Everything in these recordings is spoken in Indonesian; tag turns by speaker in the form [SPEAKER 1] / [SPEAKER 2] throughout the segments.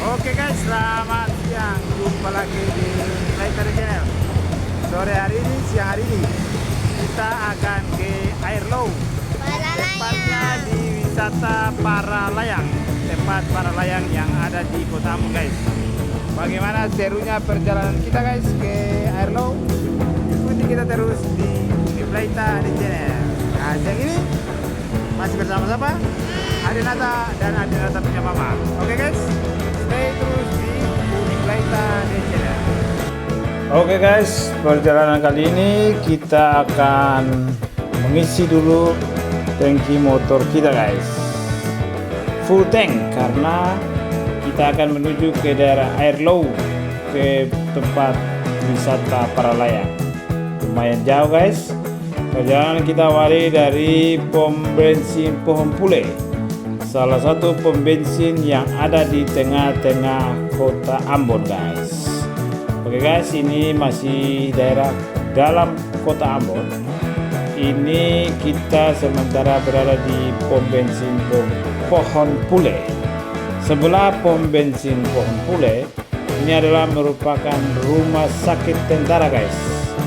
[SPEAKER 1] Oke guys, selamat siang. Jumpa lagi di Later Channel. Sore hari ini, siang hari ini, kita akan ke Air Low. Tepatnya di wisata para layang. Tempat para layang yang ada di Kota Ambon guys. Bagaimana serunya perjalanan kita guys ke Air Low? Ikuti kita terus di Later Channel. Nah, siang ini masih bersama-sama Adinata dan Adinata punya mama. Oke guys, stay terus di Laita Channel. Oke guys, perjalanan kali ini kita akan mengisi dulu tangki motor kita guys, full tank, karena kita akan menuju ke daerah Air Low, ke tempat wisata para layang. Lumayan jauh guys. Perjalanan kita awali dari pom bensin Pohon Pule, salah satu pom bensin yang ada di tengah-tengah Kota Ambon guys. Oke guys, ini masih daerah dalam Kota Ambon. Ini kita sementara berada di pom bensin Pohon Pule. Sebelah pom bensin Pohon Pule ini adalah merupakan rumah sakit tentara guys.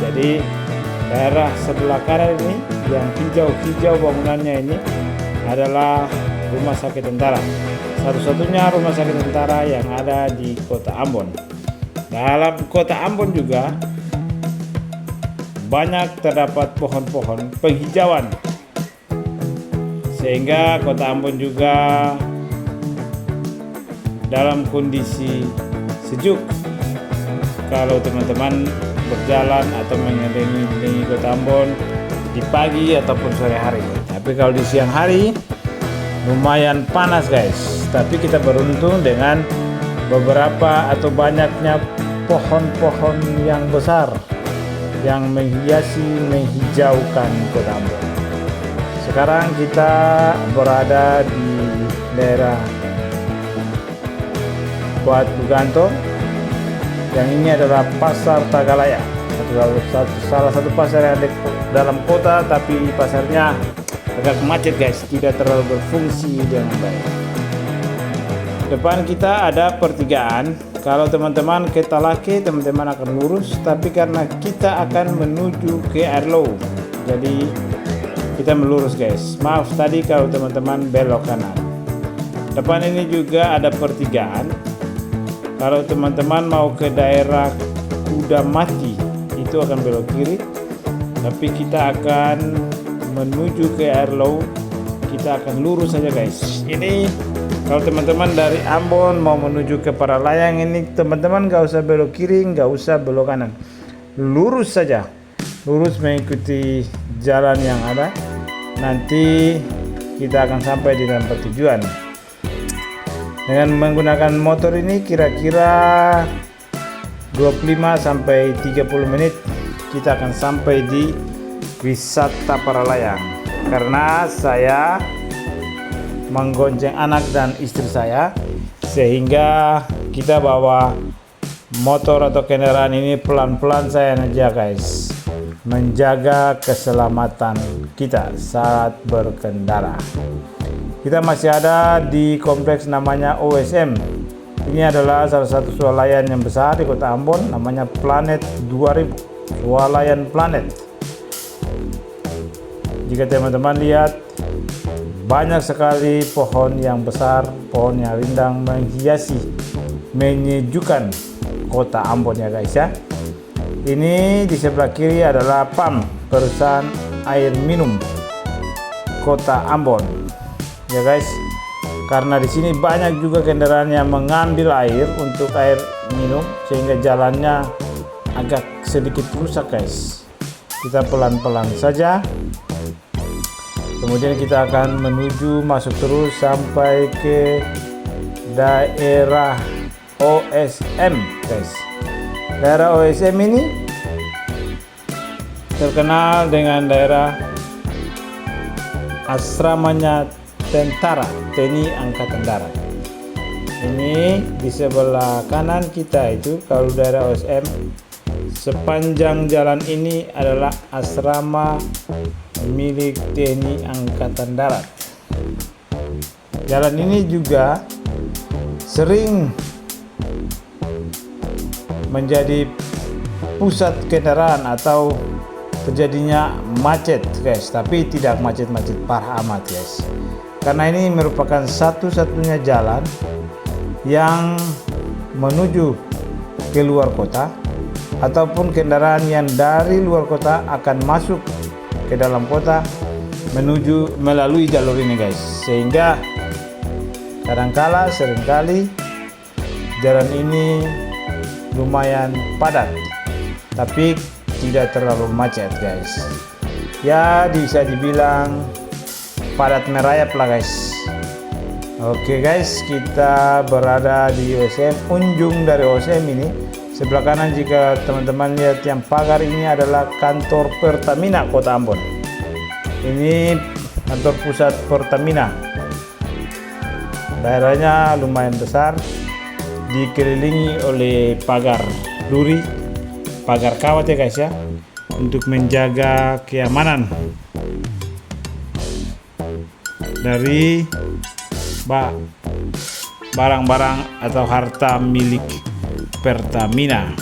[SPEAKER 1] Jadi daerah sebelah kanan ini yang hijau-hijau bangunannya ini adalah rumah sakit tentara, satu-satunya rumah sakit tentara yang ada di Kota Ambon. Dalam Kota Ambon juga banyak terdapat pohon-pohon penghijauan, sehingga Kota Ambon juga dalam kondisi sejuk kalau teman-teman berjalan atau mengelilingi Kota Ambon di pagi ataupun sore hari. Tapi kalau di siang hari lumayan panas guys, tapi kita beruntung dengan beberapa atau banyaknya pohon-pohon yang besar yang menghijaukan Kota Ambon. Sekarang kita berada di daerah Batu Gantung, yang ini adalah Pasar Tagalaya, salah satu pasar yang ada dalam kota, tapi pasarnya agak macet guys, tidak terlalu berfungsi dengan baik. Depan kita ada pertigaan. Kalau teman-teman ke Talake, teman-teman akan lurus, tapi karena kita akan menuju ke Air Low, jadi kita melurus guys. Maaf tadi kalau teman-teman belok kanan. Depan ini juga ada pertigaan. Kalau teman-teman mau ke daerah Kuda Mati, itu akan belok kiri, tapi kita akan menuju ke Air Low, kita akan lurus saja guys. Ini kalau teman-teman dari Ambon mau menuju ke para layang ini, teman-teman gak usah belok kiri, gak usah belok kanan, lurus saja, lurus mengikuti jalan yang ada. Nanti kita akan sampai di tempat tujuan. Dengan menggunakan motor ini kira-kira 25 sampai 30 menit kita akan sampai di wisata para layang. Karena saya menggonceng anak dan istri saya, sehingga kita bawa motor atau kendaraan ini pelan-pelan saja guys, menjaga keselamatan kita saat berkendara. Kita masih ada di kompleks namanya OSM. Ini adalah salah satu swalayan yang besar di Kota Ambon, namanya Planet 2000, swalayan planet. Jika teman-teman lihat, banyak sekali pohon yang besar, pohon yang rindang menghiasi, menyejukkan Kota Ambon ya guys ya. Ini di sebelah kiri adalah PAM, perusahaan air minum Kota Ambon. Ya guys, karena di sini banyak juga kendaraan yang mengambil air untuk air minum, sehingga jalannya agak sedikit rusak guys. Kita pelan-pelan saja. Kemudian kita akan menuju masuk terus sampai ke daerah OSM guys. Daerah OSM ini terkenal dengan daerah asramanya tentara TNI Angkatan Darat. Ini di sebelah kanan kita itu, kalau daerah OSM, sepanjang jalan ini adalah asrama milik TNI Angkatan Darat. Jalan ini juga sering menjadi pusat kendaraan atau terjadinya macet guys, tapi tidak macet-macet parah amat guys, karena ini merupakan satu-satunya jalan yang menuju ke luar kota ataupun kendaraan yang dari luar kota akan masuk ke dalam kota menuju melalui jalur ini guys, sehingga seringkali jalan ini lumayan padat tapi tidak terlalu macet guys, ya bisa dibilang padat merayap lah guys. Oke guys, kita berada di OSM, ujung dari OSM ini. Sebelah kanan jika teman-teman lihat yang pagar ini adalah kantor Pertamina Kota Ambon. Ini kantor pusat Pertamina. Daerahnya lumayan besar, dikelilingi oleh pagar duri, pagar kawat ya guys ya, untuk menjaga keamanan dari barang-barang atau harta milik Pertamina.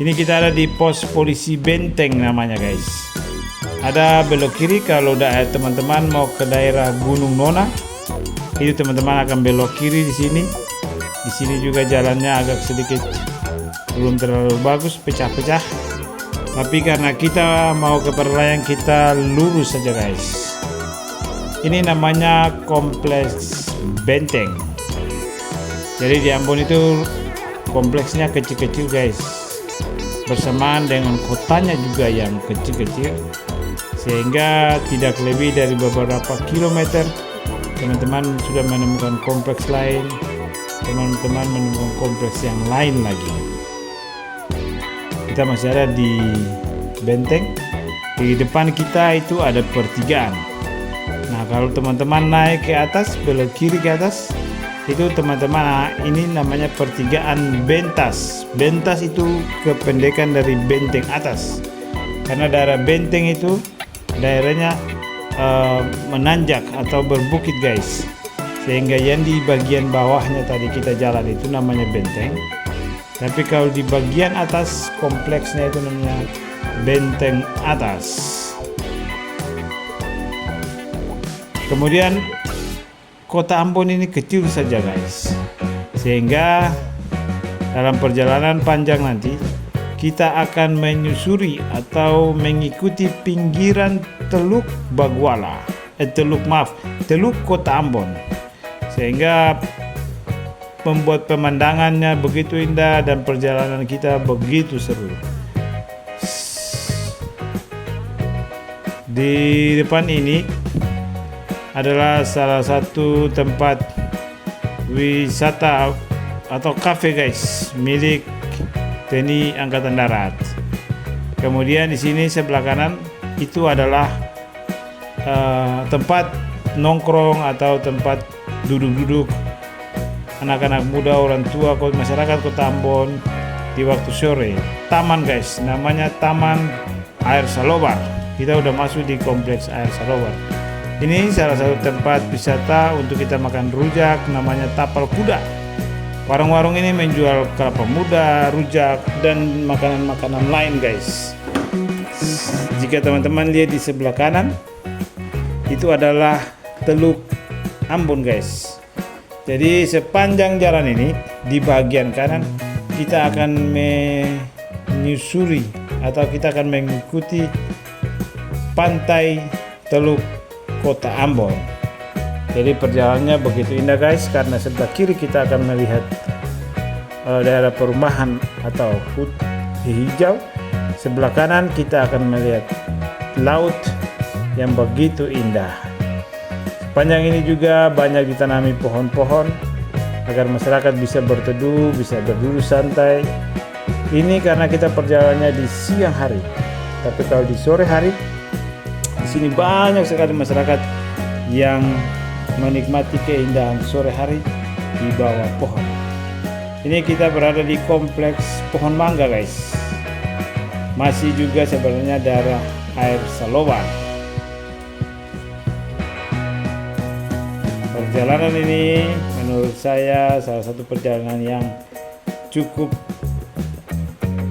[SPEAKER 1] Ini kita ada di pos polisi Benteng namanya guys. Ada belok kiri kalau teman-teman mau ke daerah Gunung Nona, itu teman-teman akan belok kiri di sini. Di sini juga jalannya agak sedikit belum terlalu bagus, pecah-pecah. Tapi karena kita mau ke Perlayang, kita lurus saja guys. Ini namanya Kompleks Benteng. Jadi di Ambon itu kompleksnya kecil-kecil guys, bersamaan dengan kotanya juga yang kecil-kecil, sehingga tidak lebih dari beberapa kilometer teman-teman sudah menemukan kompleks lain, teman-teman menemukan kompleks yang lain lagi. Kita masih ada di Benteng. Di depan kita itu ada pertigaan. Nah, kalau teman-teman naik ke atas, belok kiri ke atas, itu teman-teman, ini namanya pertigaan Bentas. Bentas itu kependekan dari benteng atas, karena daerah benteng itu daerahnya menanjak atau berbukit guys, sehingga yang di bagian bawahnya tadi kita jalan itu namanya benteng, tapi kalau di bagian atas kompleksnya itu namanya Benteng Atas. Kemudian Kota Ambon ini kecil saja guys, sehingga dalam perjalanan panjang nanti kita akan menyusuri atau mengikuti pinggiran Teluk Bagwala, Teluk Kota Ambon, sehingga membuat pemandangannya begitu indah dan perjalanan kita begitu seru. Di depan ini adalah salah satu tempat wisata atau kafe guys, milik TNI Angkatan Darat. Kemudian di sini sebelah kanan itu adalah tempat nongkrong atau tempat duduk-duduk anak-anak muda, orang tua, masyarakat Kota Ambon di waktu sore. Taman guys, namanya Taman Air Salobar. Kita udah masuk di kompleks Air Salobar. Ini salah satu tempat wisata untuk kita makan rujak, namanya Tapal Kuda. Warung-warung ini menjual kelapa muda, rujak, dan makanan-makanan lain guys. Jika teman-teman lihat di sebelah kanan, itu adalah Teluk Ambon guys. Jadi sepanjang jalan ini, di bagian kanan kita akan menyusuri atau kita akan mengikuti pantai Teluk Kota Ambon. Jadi perjalanannya begitu indah guys, karena sebelah kiri kita akan melihat daerah perumahan atau hijau. Sebelah kanan kita akan melihat laut yang begitu indah. Sepanjang ini juga banyak ditanami pohon-pohon agar masyarakat bisa berteduh, bisa berduduk santai. Ini karena kita perjalanannya di siang hari. Tapi kalau di sore hari, di sini banyak sekali masyarakat yang menikmati keindahan sore hari di bawah pohon. Ini kita berada di kompleks pohon mangga guys. Masih juga sebenarnya daerah Air Salobar. Perjalanan ini menurut saya salah satu perjalanan yang cukup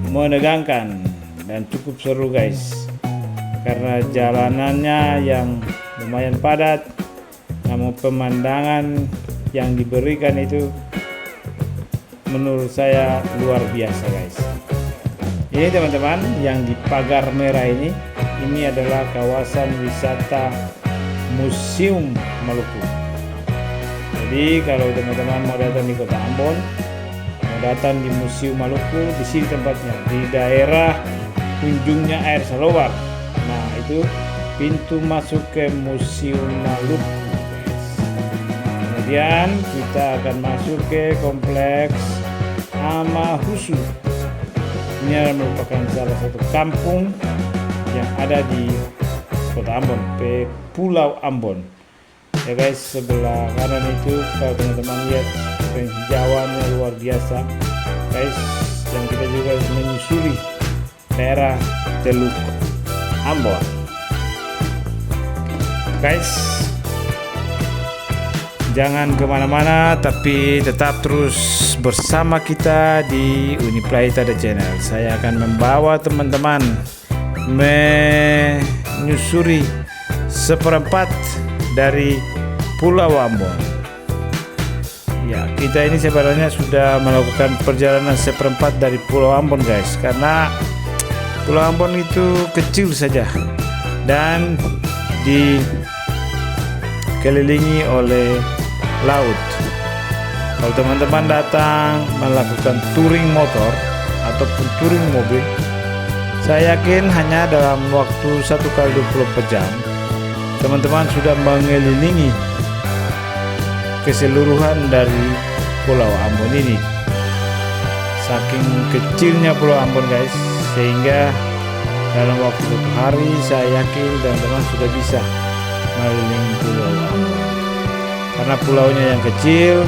[SPEAKER 1] menegangkan dan cukup seru guys, karena jalanannya yang lumayan padat, namun pemandangan yang diberikan itu menurut saya luar biasa guys. Ini teman-teman, yang di pagar merah ini adalah kawasan wisata Museum Maluku. Jadi kalau teman-teman mau datang di Kota Ambon, mau datang di Museum Maluku, di sini tempatnya, di daerah ujungnya air Salowar. Nah, itu pintu masuk ke Museum Maluku. Kemudian kita akan masuk ke kompleks Amahusu. Ini merupakan salah satu kampung yang ada di Kota Ambon, Pulau Ambon. Ya guys, sebelah kanan itu kalau teman-teman lihat penghijauannya luar biasa guys, dan kita juga menyusuri daerah Teluk Ambon guys. Jangan kemana-mana, tapi tetap terus bersama kita di Uniplay Tada Channel. Saya akan membawa teman-teman menyusuri seperempat dari Pulau Ambon. Ya, kita ini sebenarnya sudah melakukan perjalanan seperempat dari Pulau Ambon guys, karena Pulau Ambon itu kecil saja dan dikelilingi oleh laut. Kalau teman-teman datang melakukan touring motor ataupun touring mobil, saya yakin hanya dalam waktu 1 kali 24 jam teman-teman sudah mengelilingi keseluruhan dari Pulau Ambon ini. Saking kecilnya Pulau Ambon guys, sehingga dalam waktu 1 hari saya yakin teman-teman sudah bisa mengelilingi Pulau Ambon. Karena pulaunya yang kecil,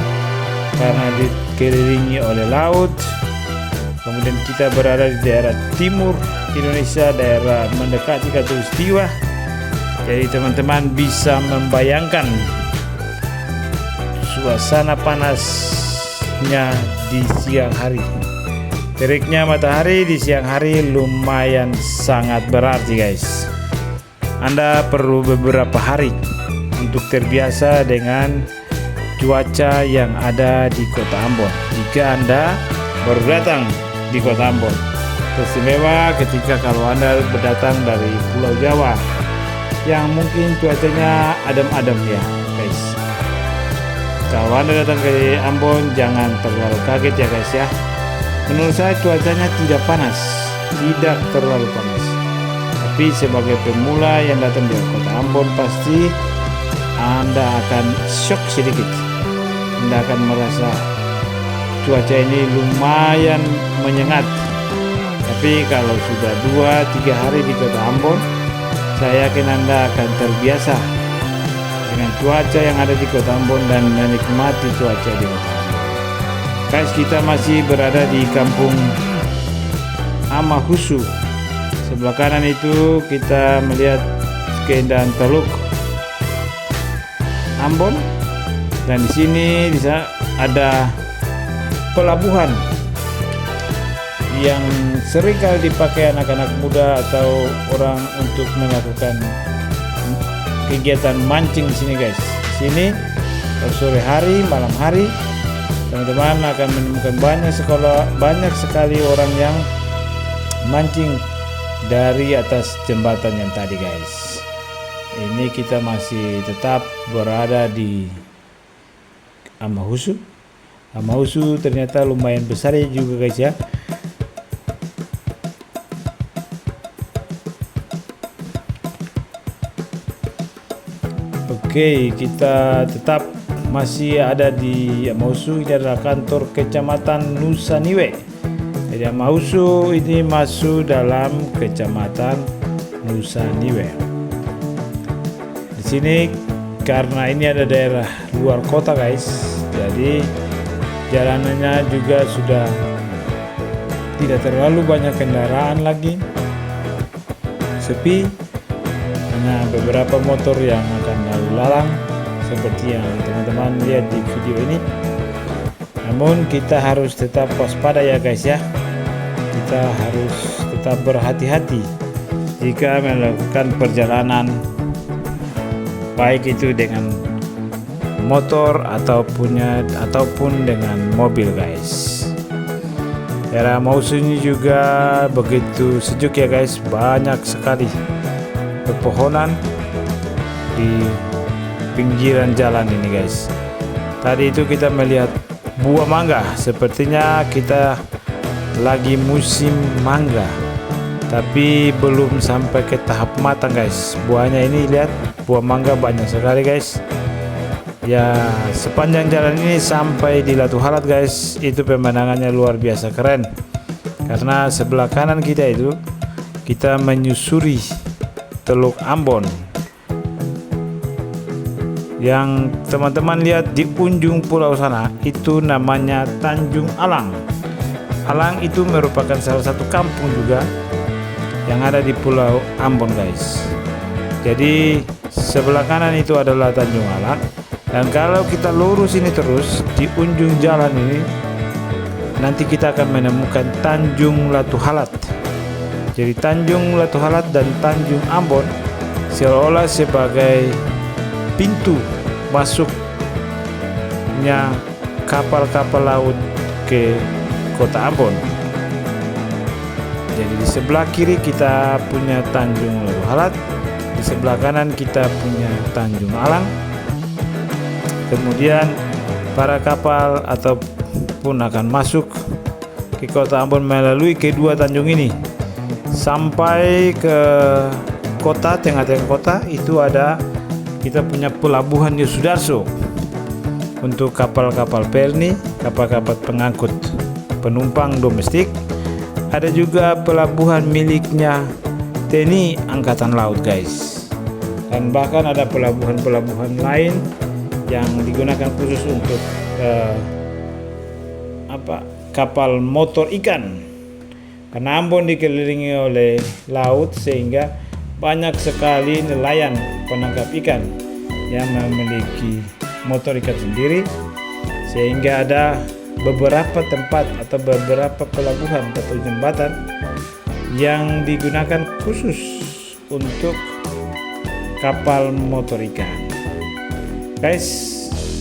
[SPEAKER 1] karena dikelilingi oleh laut. Kemudian kita berada di daerah timur Indonesia, daerah mendekati Khatulistiwa. Jadi teman-teman bisa membayangkan suasana panasnya di siang hari. Teriknya matahari di siang hari lumayan sangat berarti guys. Anda perlu beberapa hari untuk terbiasa dengan cuaca yang ada di Kota Ambon. Jika Anda baru datang di Kota Ambon, istimewa ketika kalau Anda berdatang dari Pulau Jawa yang mungkin cuacanya adem-adem ya guys. Kalau Anda datang ke Ambon, jangan terlalu kaget ya guys ya. Menurut saya cuacanya tidak panas, tidak terlalu panas. Tapi sebagai pemula yang datang di Kota Ambon, pasti Anda akan shock sedikit. Anda akan merasa cuaca ini lumayan menyengat. Tapi kalau sudah 2-3 hari di Kota Ambon, saya yakin Anda akan terbiasa dengan cuaca yang ada di Kota Ambon dan menikmati cuaca di Kota Ambon. Guys, kita masih berada di kampung Amahusu. Sebelah kanan itu kita melihat keindahan Teluk Ambon, dan di sini ada pelabuhan yang sering kali dipakai anak-anak muda atau orang untuk melakukan kegiatan mancing di sini guys. Di sini sore hari, malam hari, teman-teman akan menemukan banyak sekali orang yang mancing dari atas jembatan yang tadi guys. Ini kita masih tetap berada di Amahusu. Amahusu ternyata lumayan besar ya juga guys ya. Oke, kita tetap masih ada di Amahusu. Ini adalah kantor Kecamatan Nusaniwe. Jadi Amahusu ini masuk dalam Kecamatan Nusaniwe. Di sini karena ini ada daerah luar kota guys, jadi jalanannya juga sudah tidak terlalu banyak kendaraan lagi, sepi, hanya beberapa motor yang akan lalu lalang seperti yang teman-teman lihat di video ini. Namun kita harus tetap waspada ya guys ya, kita harus tetap berhati-hati jika melakukan perjalanan, baik itu dengan motor ataupun dengan mobil guys. Daerah Mahusu ini juga begitu sejuk ya guys, banyak sekali pepohonan di pinggiran jalan ini guys. Tadi itu kita melihat buah mangga, sepertinya kita lagi musim mangga, tapi belum sampai ke tahap matang guys. Buahnya ini lihat, buah mangga banyak sekali guys. Ya, sepanjang jalan ini sampai di Latu Halat guys, itu pemandangannya luar biasa keren. Karena sebelah kanan kita itu kita menyusuri Teluk Ambon. Yang teman-teman lihat di ujung pulau sana itu namanya Tanjung Alang. Alang itu merupakan salah satu kampung juga yang ada di Pulau Ambon guys. Jadi sebelah kanan itu adalah Tanjung Alang. Dan kalau kita lurus ini terus di ujung jalan ini, nanti kita akan menemukan Tanjung Latu Halat. Jadi Tanjung Latu Halat dan Tanjung Ambon seolah sebagai pintu masuknya kapal-kapal laut ke kota Ambon. Jadi di sebelah kiri kita punya Tanjung Latu Halat, di sebelah kanan kita punya Tanjung Alang. Kemudian para kapal ataupun akan masuk ke kota Ambon melalui kedua tanjung ini sampai ke kota, tengah-tengah kota itu ada kita punya pelabuhan Yosudarso untuk kapal-kapal perni, kapal-kapal pengangkut penumpang domestik. Ada juga pelabuhan miliknya TNI Angkatan Laut guys, dan bahkan ada pelabuhan-pelabuhan lain yang digunakan khusus untuk kapal motor ikan. Karena Ambon dikelilingi oleh laut sehingga banyak sekali nelayan penangkap ikan yang memiliki motor ikan sendiri, sehingga ada beberapa tempat atau beberapa pelabuhan atau jembatan yang digunakan khusus untuk kapal motor ikan. Guys,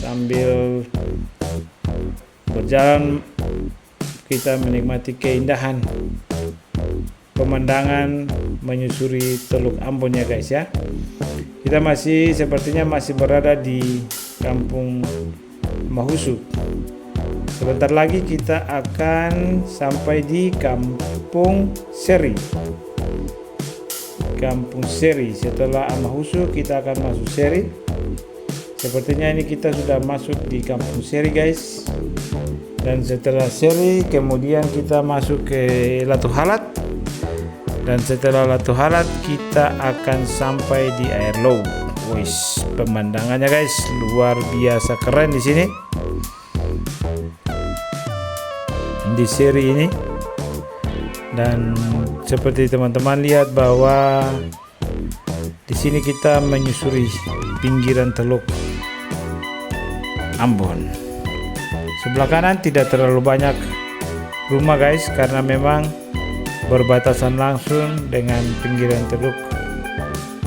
[SPEAKER 1] sambil berjalan kita menikmati keindahan pemandangan menyusuri Teluk Ambon ya guys ya. Kita sepertinya masih berada di Kampung Mahusu. Sebentar lagi kita akan sampai di Kampung Seri. Kampung Seri, setelah Mahusu kita akan masuk Seri. Sepertinya ini kita sudah masuk di Kampung Seri guys. Dan setelah Seri kemudian kita masuk ke Latu Halat. Dan setelah Latu Halat kita akan sampai di Air Low. Wis, pemandangannya guys luar biasa keren di sini. Di Seri ini. Dan seperti teman-teman lihat bahwa di sini kita menyusuri pinggiran Teluk Ambon. Sebelah kanan tidak terlalu banyak rumah guys, karena memang berbatasan langsung dengan pinggiran teluk,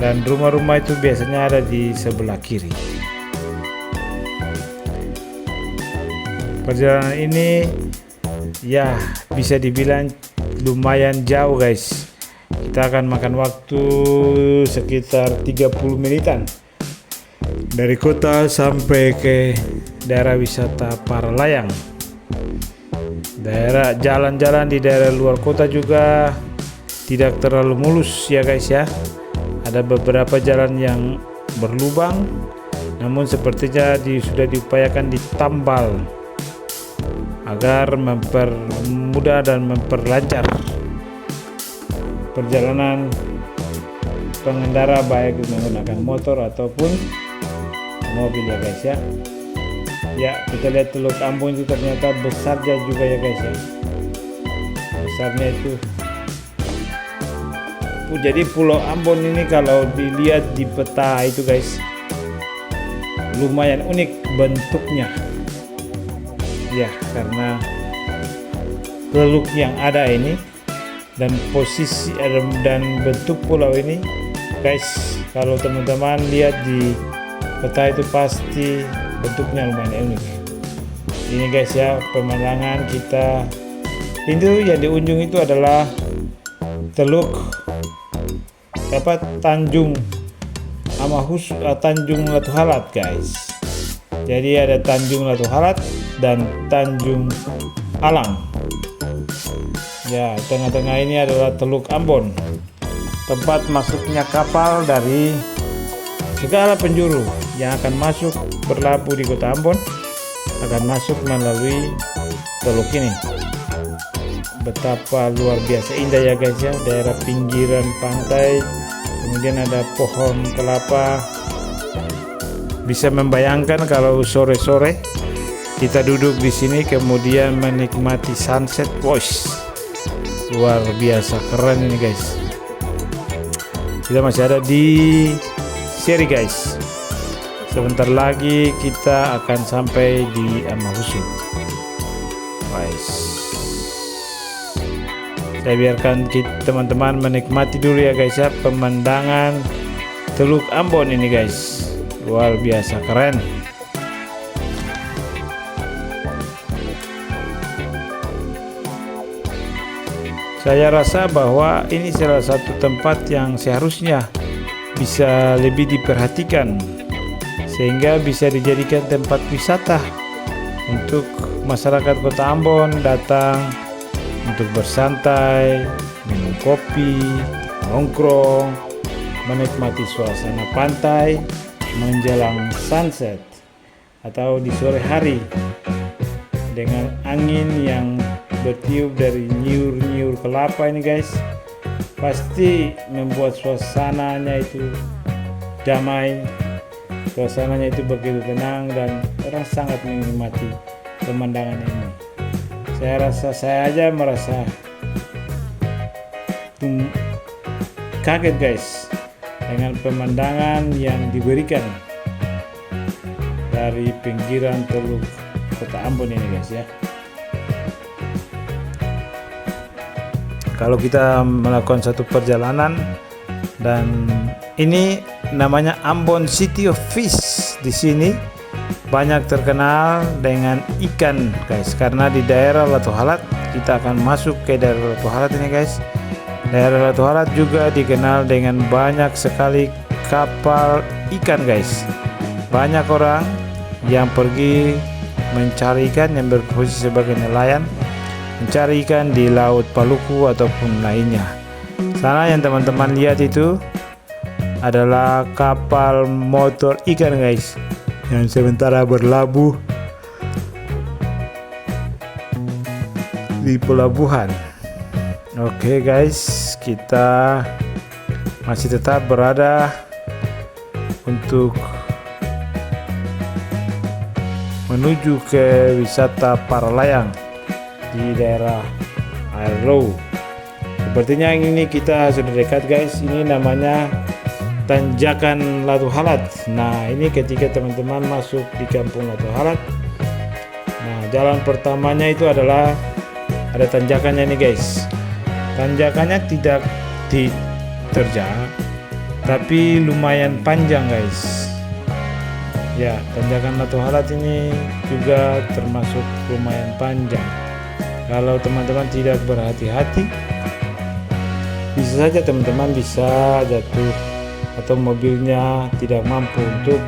[SPEAKER 1] dan rumah-rumah itu biasanya ada di sebelah kiri. Perjalanan ini ya bisa dibilang lumayan jauh guys. Kita akan makan waktu sekitar 30 menitan dari kota sampai ke daerah wisata Paralayang. Daerah jalan-jalan di daerah luar kota juga tidak terlalu mulus ya guys ya. Ada beberapa jalan yang berlubang, namun sepertinya sudah diupayakan ditambal agar mempermudah dan memperlancar perjalanan pengendara, baik menggunakan motor ataupun mobil ya guys ya. Ya, kita lihat Teluk Ambon itu ternyata besarnya juga ya guys ya. Besarnya itu. Jadi Pulau Ambon ini kalau dilihat di peta itu guys, lumayan unik bentuknya. Ya, karena teluk yang ada ini dan posisi dan bentuk pulau ini guys, kalau teman-teman lihat di peta itu pasti bentuknya lumayan unik. Ini guys ya, pemandangan kita itu yang di ujung itu adalah Teluk Tanjung Tanjung Latuhalat guys. Jadi ada Tanjung Latuhalat dan Tanjung Alang. Ya, tengah-tengah ini adalah Teluk Ambon, tempat masuknya kapal dari segala penjuru yang akan masuk berlabuh di Kota Ambon, akan masuk melalui teluk ini. Betapa luar biasa indah ya guys ya, daerah pinggiran pantai, kemudian ada pohon kelapa. Bisa membayangkan kalau sore-sore kita duduk di sini kemudian menikmati sunset, boys. Luar biasa keren ini guys. Kita masih ada di seri guys. Sebentar lagi kita akan sampai di Amahusu guys. Saya biarkan teman-teman menikmati dulu ya guys ya, pemandangan Teluk Ambon ini guys. Luar biasa keren. Saya rasa bahwa ini salah satu tempat yang seharusnya bisa lebih diperhatikan, sehingga bisa dijadikan tempat wisata untuk masyarakat Kota Ambon datang untuk bersantai, minum kopi, nongkrong, menikmati suasana pantai menjelang sunset atau di sore hari dengan angin yang bertiup dari nyiur-nyiur kelapa ini guys, pasti membuat suasananya itu damai, suasananya itu begitu tenang dan orang sangat menikmati pemandangan ini. Saya rasa saya aja merasa kaget guys dengan pemandangan yang diberikan dari pinggiran Teluk Kota Ambon ini guys ya. Kalau kita melakukan satu perjalanan, dan ini namanya Ambon City of Fish, di sini banyak terkenal dengan ikan guys, karena di daerah Latuhalat kita akan masuk ke daerah Latuhalat ini guys. Daerah Latuhalat juga dikenal dengan banyak sekali kapal ikan guys. Banyak orang yang pergi mencari ikan, yang berposisi sebagai nelayan, mencari ikan di Laut Paluku ataupun lainnya. Sana yang teman-teman lihat itu adalah kapal motor ikan guys, yang sementara berlabuh di pelabuhan. Oke guys, kita masih tetap berada untuk menuju ke wisata para layang di daerah Airlow. Sepertinya ini kita sudah dekat guys. Ini namanya Tanjakan Latuhalat. Nah, ini ketika teman-teman masuk di Kampung Latuhalat, nah jalan pertamanya itu adalah ada tanjakannya nih guys. Tanjakannya tidak diterjang, tapi lumayan panjang guys. Ya, tanjakan Latuhalat ini juga termasuk lumayan panjang. Kalau teman-teman tidak berhati-hati, bisa saja teman-teman bisa jatuh atau mobilnya tidak mampu untuk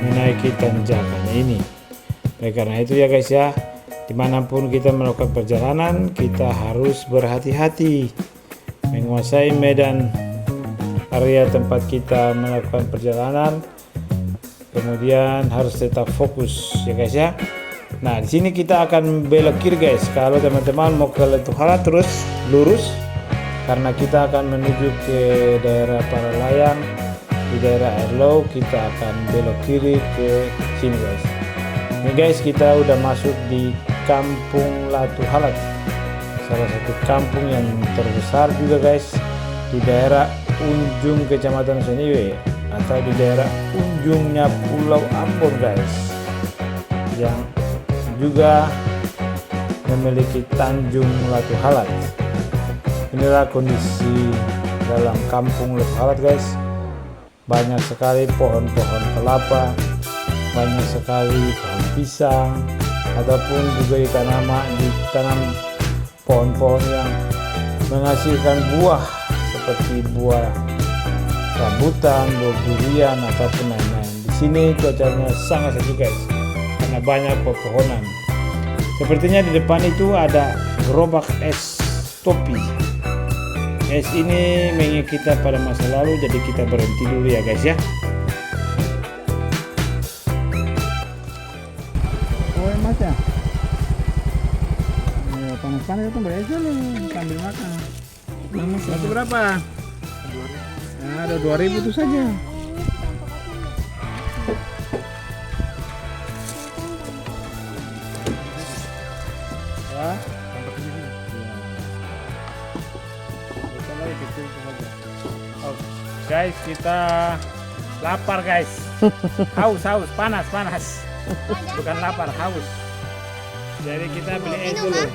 [SPEAKER 1] menaiki tanjakan ini. Oleh karena itu ya guys ya, dimanapun kita melakukan perjalanan, kita harus berhati-hati menguasai medan area tempat kita melakukan perjalanan. Kemudian harus tetap fokus ya guys ya. Nah, di sini kita akan belok kiri guys. Kalau teman-teman mau ke Latuhalat terus lurus, karena kita akan menuju ke daerah para layang di daerah Airlow, kita akan belok kiri ke sini guys. Ini guys, kita udah masuk di Kampung Latuhalat, salah satu kampung yang terbesar juga guys di daerah ujung Kecamatan Seniwe atau di daerah ujungnya Pulau Ambon guys, yang juga memiliki Tanjung Latuhalat. Inilah kondisi dalam kampung Lepahalat guys. Banyak sekali pohon-pohon kelapa, banyak sekali pohon pisang, ataupun juga ditanam pohon-pohon yang menghasilkan buah seperti buah rambutan, buah durian ataupun lain-lain. Di sini cuacanya sangat sejuk guys, karena banyak pepohonan. Sepertinya di depan itu ada gerobak es topi. Es ini mengingat kita pada masa lalu, jadi kita berhenti dulu ya guys ya. Oh mas ya, panas-panas itu berhasil nih sambil makan. Satu berapa? Nah, ada 2.000 itu saja. Ya. Oh, guys, kita lapar guys. Haus, panas. Bukan lapar, haus. Jadi kita beli es dulu.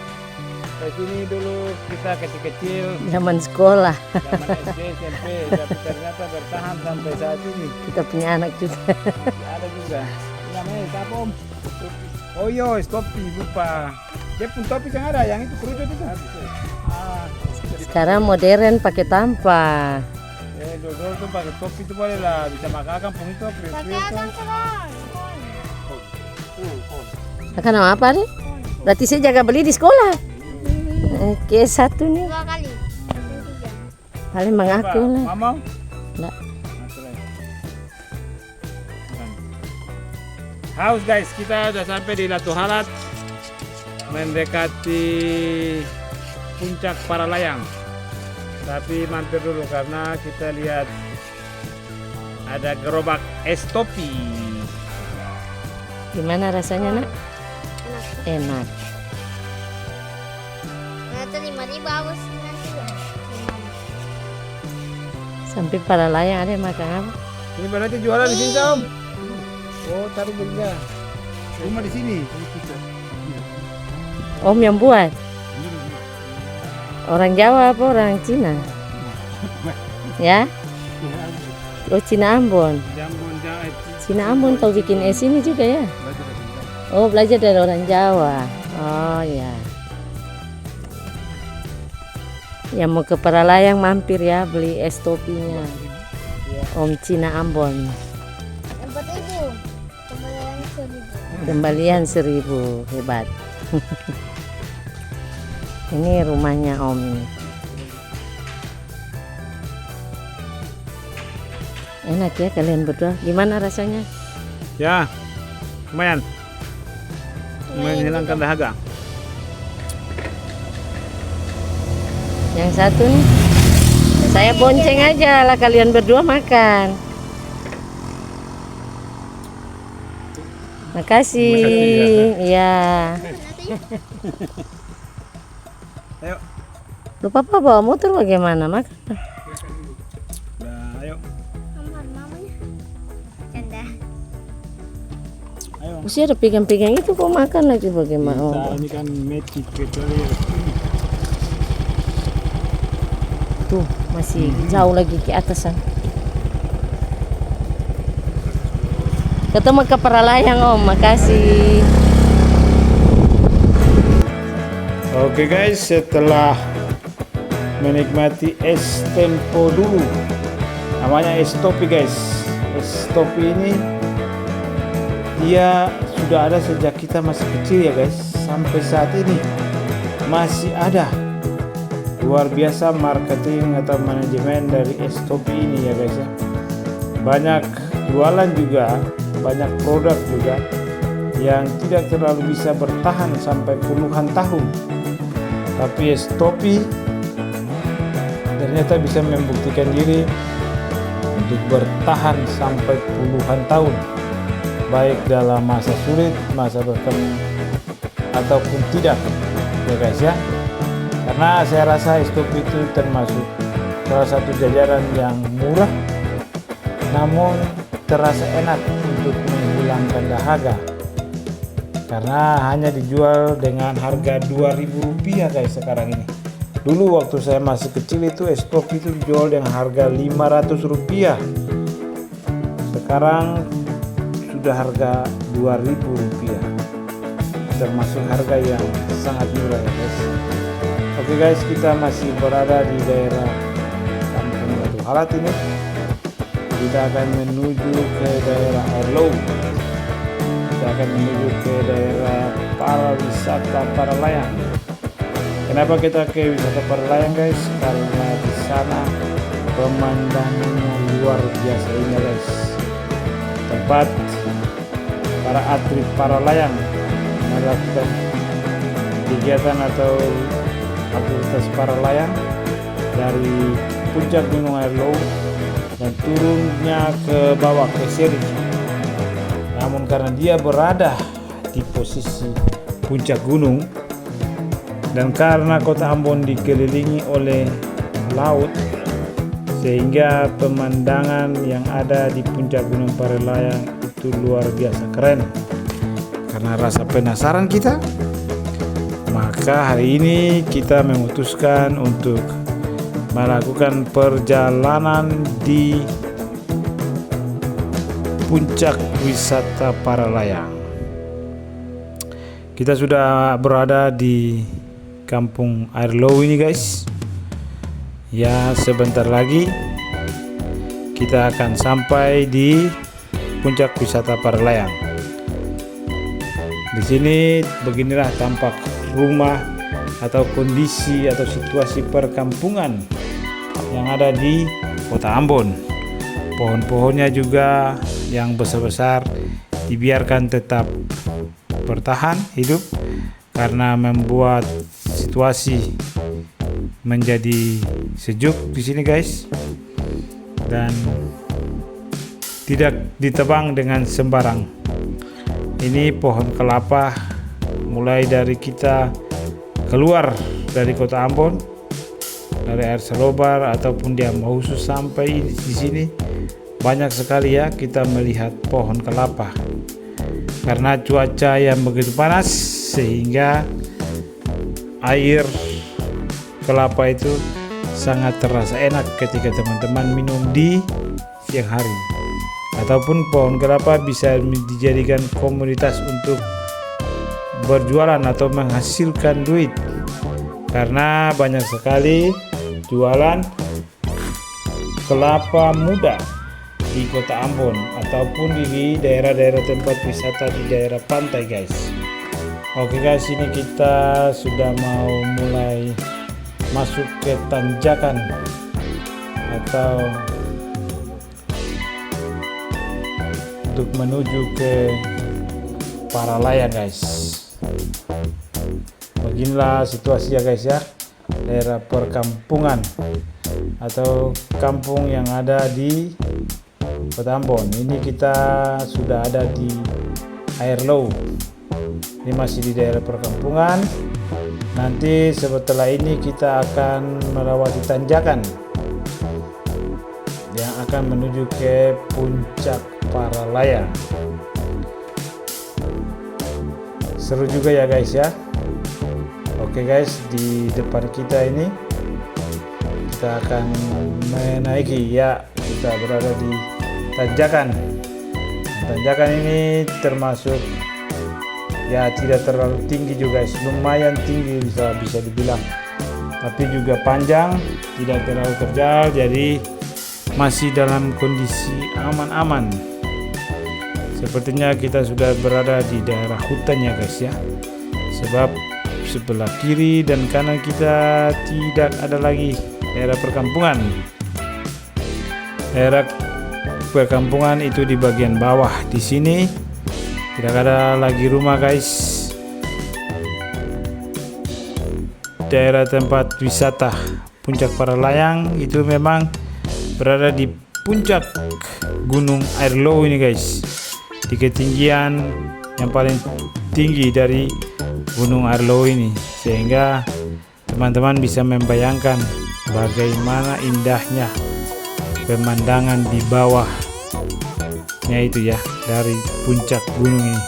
[SPEAKER 1] Di sini dulu kita kecil-kecil.
[SPEAKER 2] Zaman sekolah.
[SPEAKER 1] Zaman SD, SMP, tapi ternyata bertahan sampai saat ini.
[SPEAKER 2] Kita punya anak juga.
[SPEAKER 1] Ada juga. Namanya apa om? Oh iya, topi lupa. Dia pun topi kan ada, yang itu kerucut itu.
[SPEAKER 2] Sekarang modern pakai tampa.
[SPEAKER 1] Dulu tuh pakai topi itu boleh lah, bisa makan kampung itu.
[SPEAKER 2] Makan apa nih? Berarti saya jaga beli di sekolah. Oke, satu nih.
[SPEAKER 3] 2 kali.
[SPEAKER 2] Paling mengaku lah.
[SPEAKER 1] Mama?
[SPEAKER 2] Enggak.
[SPEAKER 1] Haus guys, kita sudah sampai di Lepahalat, mendekati puncak Paralayang. Tapi mampir dulu karena kita lihat ada gerobak es topi.
[SPEAKER 2] Gimana rasanya nak? Enak.
[SPEAKER 3] Ternyata 5.000 bagus nanti ya.
[SPEAKER 2] Sampai Paralayang ada yang makan apa?
[SPEAKER 1] Ini berarti jualan di sini om. Oh, taruh belinya. Rumah di sini.
[SPEAKER 2] Om yang buat? Orang Jawa apa orang Cina? Ya? Oh, Cina Ambon. Cina Ambon tahu bikin es ini juga ya? Oh, belajar dari orang Jawa. Oh ya. Yang mau ke Paralayang mampir ya beli es topinya. Om Cina Ambon.
[SPEAKER 3] 4.000.
[SPEAKER 2] Kembalian 1.000. Hebat. Ini rumahnya Om ini. Enak ya kalian berdua. Gimana rasanya?
[SPEAKER 1] Ya, lumayan. Menghilangkan dahaga.
[SPEAKER 2] Yang satu nih. Saya bonceng aja lah kalian berdua makan. Makasih. Iya.
[SPEAKER 1] Ayo.
[SPEAKER 2] Lupa apa bawa motor bagaimana makan?
[SPEAKER 1] Nah, ayo.
[SPEAKER 3] Mamanya. Canda.
[SPEAKER 1] Ayo.
[SPEAKER 2] Usia ada pegang-pegang itu kok makan lagi bagaimana? Oh,
[SPEAKER 1] Ini kan metik kecuali.
[SPEAKER 2] tuh masih jauh lagi ke atasan. Ketemu ke Paralayang Om, makasih.
[SPEAKER 1] Oke guys, setelah menikmati es tempo dulu, namanya es topi guys. Es topi ini dia sudah ada sejak kita masih kecil ya guys, sampai saat ini masih ada. Luar biasa marketing atau manajemen dari es topi ini ya guys ya. Banyak jualan juga, banyak produk juga yang tidak terlalu bisa bertahan sampai puluhan tahun. Tapi es topi ternyata bisa membuktikan diri untuk bertahan sampai puluhan tahun, baik dalam masa sulit, masa berkembang ataupun tidak ya guys ya. Karena saya rasa es topi itu termasuk salah satu jajanan yang murah namun terasa enak untuk menghilangkan dahaga, karena hanya dijual dengan harga Rp2.000 guys sekarang ini. Dulu waktu saya masih kecil itu es kopi itu dijual dengan harga Rp500. Sekarang sudah harga Rp2.000, termasuk harga yang sangat murah ya guys. Oke guys, kita masih berada di daerah Kampung Batu Halat ini. Kita akan menuju ke daerah Airlow. Kita akan menuju ke daerah para wisata para layang. Kenapa kita ke wisata para layang guys? Karena di sana pemandangannya luar biasa indah guys. Tempat para atlet para layang melakukan kegiatan atau aktivitas para layang dari puncak Gunung Airlow dan turunnya ke bawah ke Seri. Namun karena dia berada di posisi puncak gunung dan karena kota Ambon dikelilingi oleh laut, sehingga pemandangan yang ada di puncak Gunung Paralayang itu luar biasa keren. Karena rasa penasaran kita, maka hari ini kita memutuskan untuk melakukan perjalanan di puncak wisata Paralayang. Kita sudah berada di Kampung Airlow ini guys. Ya, sebentar lagi kita akan sampai di puncak wisata Paralayang. Di sini beginilah tampak rumah atau kondisi atau situasi perkampungan yang ada di Kota Ambon. Pohon-pohonnya juga yang besar-besar dibiarkan tetap bertahan hidup karena membuat situasi menjadi sejuk di sini guys, dan tidak ditebang dengan sembarang. Ini pohon kelapa mulai dari kita keluar dari Kota Ambon, dari Air Selobar ataupun di Amausu sampai di sini banyak sekali ya kita melihat pohon kelapa. Karena cuaca yang begitu panas sehingga air kelapa itu sangat terasa enak ketika teman-teman minum di siang hari. Ataupun pohon kelapa bisa dijadikan komoditas untuk berjualan atau menghasilkan duit, karena banyak sekali jualan kelapa muda di Kota Ambon ataupun di daerah-daerah tempat wisata di daerah pantai guys. Oke guys, ini kita sudah mau mulai masuk ke tanjakan atau untuk menuju ke Paralayang guys. Beginilah situasi ya guys ya, daerah perkampungan atau kampung yang ada di Kota Ambon. Ini kita sudah ada di Airlow. Ini masih di daerah perkampungan. Nanti setelah ini kita akan melewati tanjakan yang akan menuju ke puncak Paralayang. Seru juga ya guys ya. Oke guys, di depan kita ini kita akan menaiki ya, kita berada di tanjakan. Tanjakan ini termasuk ya tidak terlalu tinggi juga guys, lumayan tinggi bisa dibilang, tapi juga panjang, tidak terlalu terjal, jadi masih dalam kondisi aman-aman. Sepertinya kita sudah berada di daerah hutan ya guys ya, sebab sebelah kiri dan kanan kita tidak ada lagi daerah perkampungan. Daerah perkampungan itu di bagian bawah. Di sini tidak ada lagi rumah guys. Daerah tempat wisata puncak Paralayang itu memang berada di puncak Gunung Airlow ini guys, di ketinggian yang paling tinggi dari Gunung Airlow ini, sehingga teman-teman bisa membayangkan bagaimana indahnya pemandangan di bawahnya itu ya, dari puncak gunung ini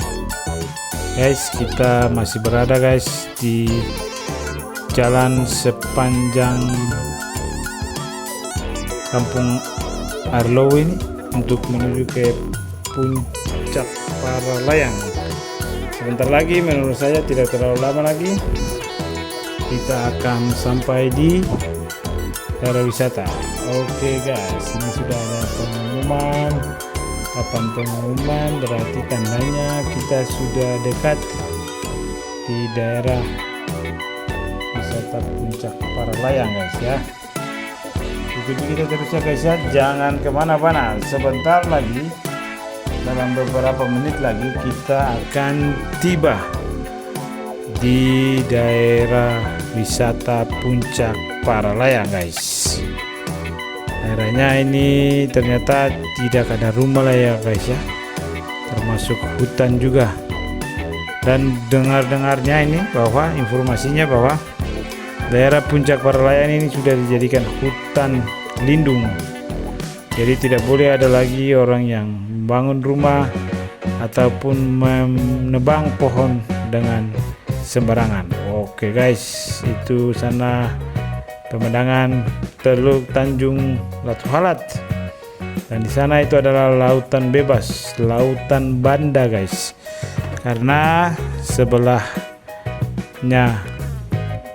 [SPEAKER 1] guys. Kita masih berada guys di jalan sepanjang Kampung Arlo ini untuk menuju ke Puncak Paralayang. Sebentar lagi, menurut saya tidak terlalu lama lagi kita akan sampai di daerah wisata. Oke guys, ini sudah ada pengumuman. Papan pengumuman berarti tandanya kita sudah dekat di daerah wisata Puncak Paralayang guys ya. Ikuti kita terus ya guys ya, jangan kemana-mana. Sebentar lagi, dalam beberapa menit lagi kita akan tiba di daerah wisata Puncak Paralayang guys. Daerahnya ini ternyata tidak ada rumah lah ya guys ya, termasuk hutan juga. Dan dengar-dengarnya ini bahwa informasinya bahwa daerah Puncak Paralayang ini sudah dijadikan hutan lindung. Jadi tidak boleh ada lagi orang yang membangun rumah ataupun menebang pohon dengan sembarangan. Oke guys, itu sana pemandangan Teluk Tanjung Latuhalat. Dan di sana itu adalah lautan bebas, lautan Banda guys. Karena sebelahnya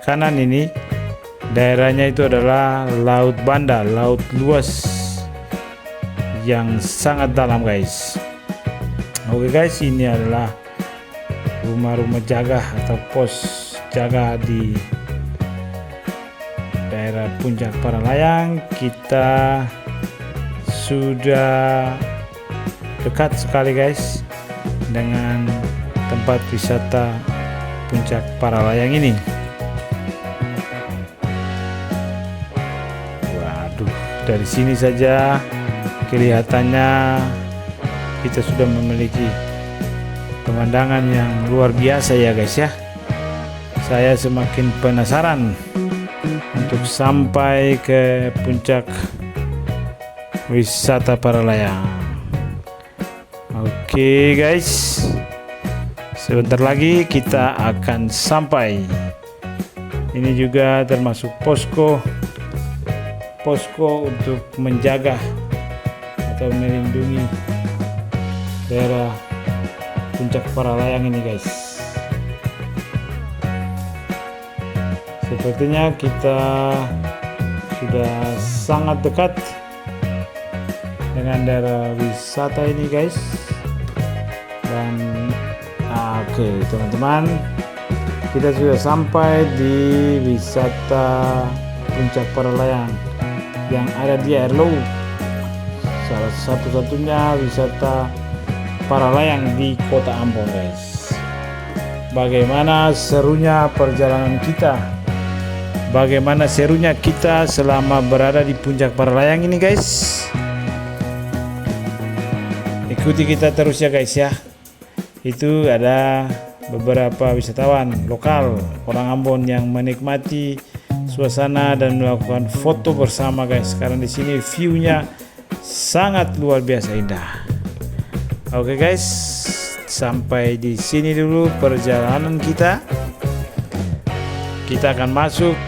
[SPEAKER 1] kanan ini daerahnya itu adalah Laut Banda, laut luas yang sangat dalam guys. Oke guys, ini adalah rumah-rumah jaga atau pos jaga di daerah Puncak Paralayang. Kita sudah dekat sekali guys dengan tempat wisata Puncak Paralayang ini. Waduh, dari sini saja kelihatannya kita sudah memiliki pemandangan yang luar biasa ya guys ya. Saya semakin penasaran untuk sampai ke puncak wisata Paralayang. Oke guys, sebentar lagi kita akan sampai. Ini juga termasuk posko untuk menjaga atau melindungi daerah Puncak Paralayang ini guys. Sepertinya kita sudah sangat dekat dengan daerah wisata ini guys. Dan oke teman-teman, kita sudah sampai di wisata Puncak Paralayang yang ada di Arlo. Salah satu-satunya wisata Paralayang di Kota Ambon guys. Bagaimana serunya perjalanan kita, bagaimana serunya kita selama berada di Puncak Paralayang ini guys. Ikuti kita terus ya guys ya. Itu ada beberapa wisatawan lokal orang Ambon yang menikmati suasana dan melakukan foto bersama guys, karena di sini view-nya sangat luar biasa indah. Oke guys, sampai di sini dulu perjalanan kita. Kita akan masuk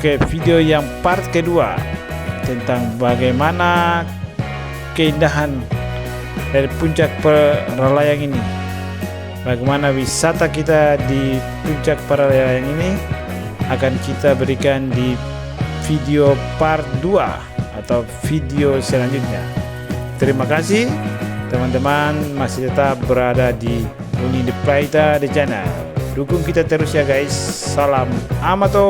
[SPEAKER 1] ke video yang part kedua tentang bagaimana keindahan dari Puncak Paralayang ini. Bagaimana wisata kita di Puncak Paralayang ini akan kita berikan di video part 2 atau video selanjutnya. Terima kasih teman-teman masih tetap berada di Uni The Plaita The Channel. Dukung kita terus ya guys. Salam Amato.